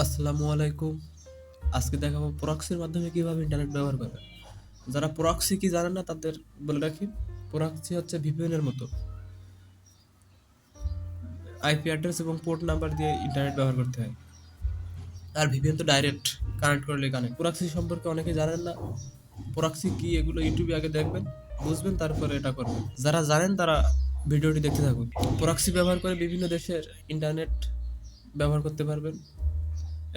আসসালামু আলাইকুম। আজকে দেখাবো প্রক্সির মাধ্যমে কিভাবে ইন্টারনেট ব্যবহার করবেন। যারা প্রক্সি কি জানেন না তাদের বলে রাখি, প্রক্সি হচ্ছে ভিপিএন এর মতো। আইপি অ্যাড্রেস এবং পোর্ট নাম্বার দিয়ে ইন্টারনেট ব্যবহার করতে হয়। আর ভিপিএন তো ডাইরেক্ট কানেক্ট করলে কানেক্ট। প্রক্সি সম্পর্কে অনেকে জানেন না। প্রক্সি কি এগুলো ইউটিউবে আগে দেখবেন, বুঝবেন, তারপরে এটা করবেন। যারা জানেন তারা ভিডিওটি দেখতে থাকুন। প্রক্সি ব্যবহার করে বিভিন্ন দেশের ইন্টারনেট ব্যবহার করতে পারবেন।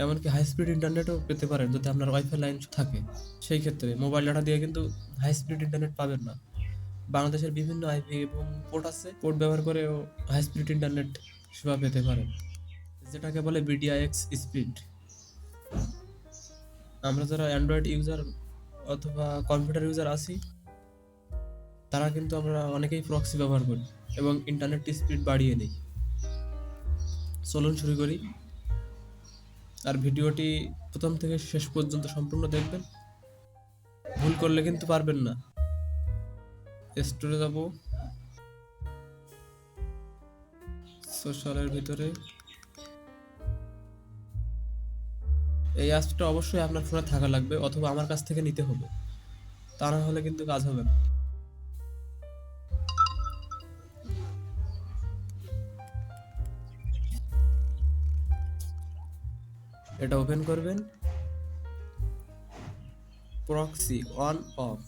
এমনকি হাই স্পিড ইন্টারনেটও পেতে পারেন যদি আপনার ওয়াইফাই লাইন থাকে। সেই ক্ষেত্রে মোবাইল ডাটা দিয়ে কিন্তু হাই স্পিড ইন্টারনেট পাবেন না। বাংলাদেশের বিভিন্ন আইপি এবং পোর্ট আছে, পোর্ট ব্যবহার করেও হাই স্পিড ইন্টারনেট সেবা পেতে পারেন, যেটাকে বলে বিডিআইএক্স স্পিড। আমরা যারা অ্যান্ড্রয়েড ইউজার অথবা কম্পিউটার ইউজার আছি, তারা কিন্তু আমরা অনেকেই প্রক্সি ব্যবহার করি এবং ইন্টারনেট স্পিড বাড়িয়ে নিই। চলুন শুরু করি। আর ভিডিওটি প্রথম থেকে শেষ পর্যন্ত সম্পূর্ণ দেখবেন, ভুল করলে কিন্তু পারবেন না। স্টোরে যাব, সোশ্যালের ভিতরে এই অ্যাপসটা অবশ্যই আপনার ফোনে থাকা লাগবে অথবা আমার কাছ থেকে নিতে হবে, তা না হলে কিন্তু কাজ হবে না। এটা ওপেন করবেন, প্রক্সি অন অফ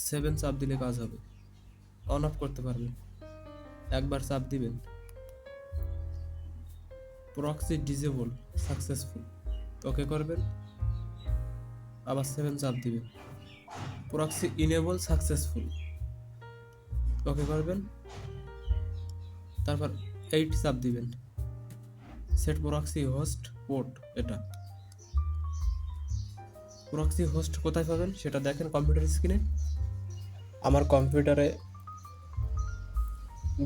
7 চাপ দিলে কাজ হবে। অন অফ করতে পারবেন, একবার চাপ দিবেন। প্রক্সি ডিসেবল সাকসেসফুল, ওকে করবেন, আবার 7 চাপ দিবেন। প্রক্সি ইনেবল সাকসেসফুল, ওকে করবেন, তারপর 8 চাপ দিবেন। সেট প্রক্সি হোস্ট পোর্ট, এটা প্রক্সি হোস্ট কোথায় পাবেন সেটা দেখেন কম্পিউটার স্ক্রিনে। আমার কম্পিউটারে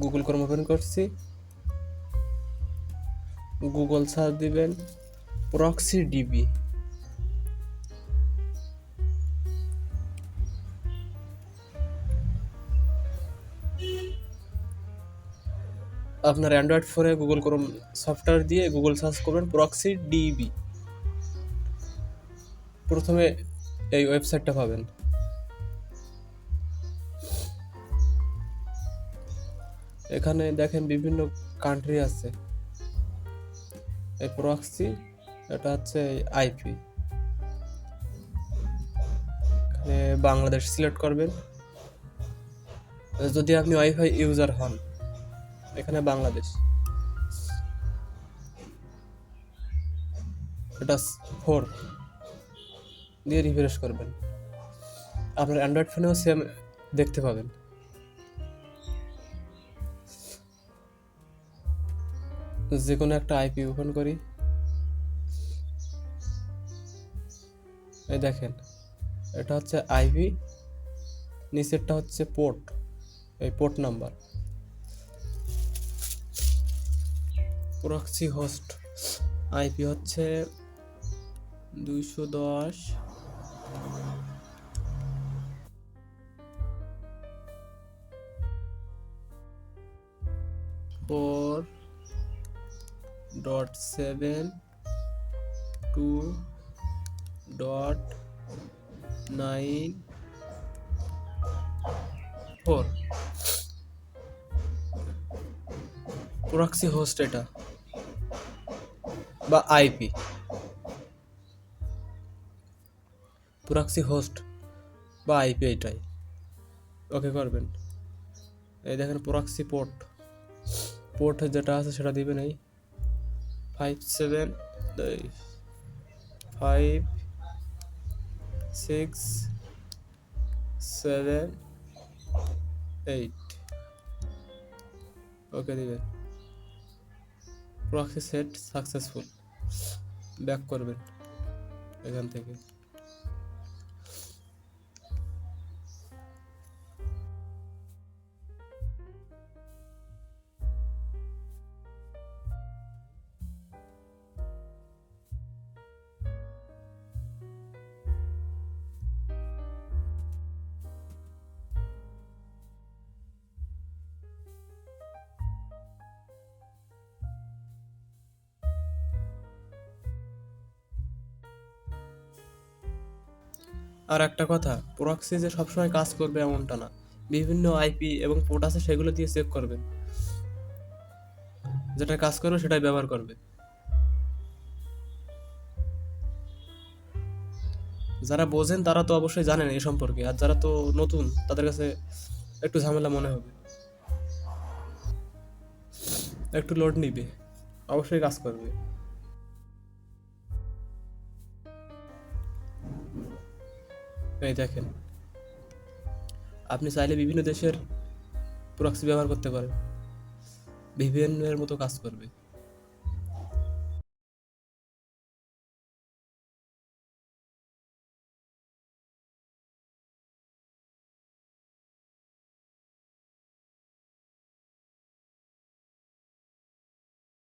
গুগল ক্রোম ওপেন করছি, গুগল সার্চ দিবেন প্রক্সি ডিবি। আপনার অ্যান্ড্রয়েড ফোনে গুগল ক্রোম সফটওয়্যার দিয়ে গুগল সার্চ করবেন প্রক্সি ডিবি। প্রথমে এই ওয়েবসাইটটা পাবেন। এখানে দেখেন বিভিন্ন কান্ট্রি আছে। এই প্রক্সি, এটা হচ্ছে আইপি। এখানে বাংলাদেশ সিলেক্ট করবেন যদি আপনি ওয়াইফাই ইউজার হন। এখানে বাংলাদেশ, এটা 4 দিয়ে রিফ্রেশ করবেন। আপনার অ্যান্ড্রয়েড ফোনেও সেম দেখতে পাবেন। যে কোনো একটা আইপি ওপেন করি, এই দেখেন এটা হচ্ছে আইপি, নিচেরটা হচ্ছে পোর্ট, এই port number. Proxy host IP হচ্ছে 210 4.7.2.94 প্রক্সি হোস্ট এটা বা আইপি। প্রক্সি হোস্ট বা আইপি এটাই, ওকে করবেন। এই দেখেন প্রক্সি পোর্ট, পোর্ট যেটা আছে সেটা দিবেন, এই 5, 7, 5, 6, 7, 8, ওকে দিবেন। প্রক্সি সেট সাকসেসফুল, ব্যাক করবেন এখান থেকে। আর একটা কথা, প্রক্সি যে সবসময় কাজ করবে এমনটা না। বিভিন্ন আইপি এবং পোর্ট আছে, সেগুলো দিয়ে চেক করবেন, যেটা কাজ করবে সেটাই ব্যবহার করবে। যারা বোঝেন তারা তো অবশ্যই জানেন এ সম্পর্কে, আর যারা তো নতুন তাদের কাছে একটু ঝামেলা মনে হবে, একটু লোড নিবে, অবশ্যই কাজ করবে। এই দেখেন, আপনি চাইলে বিভিন্ন দেশের প্রক্সি ব্যবহার করতে পারেন, ভিপিএন এর মতো কাজ করবে।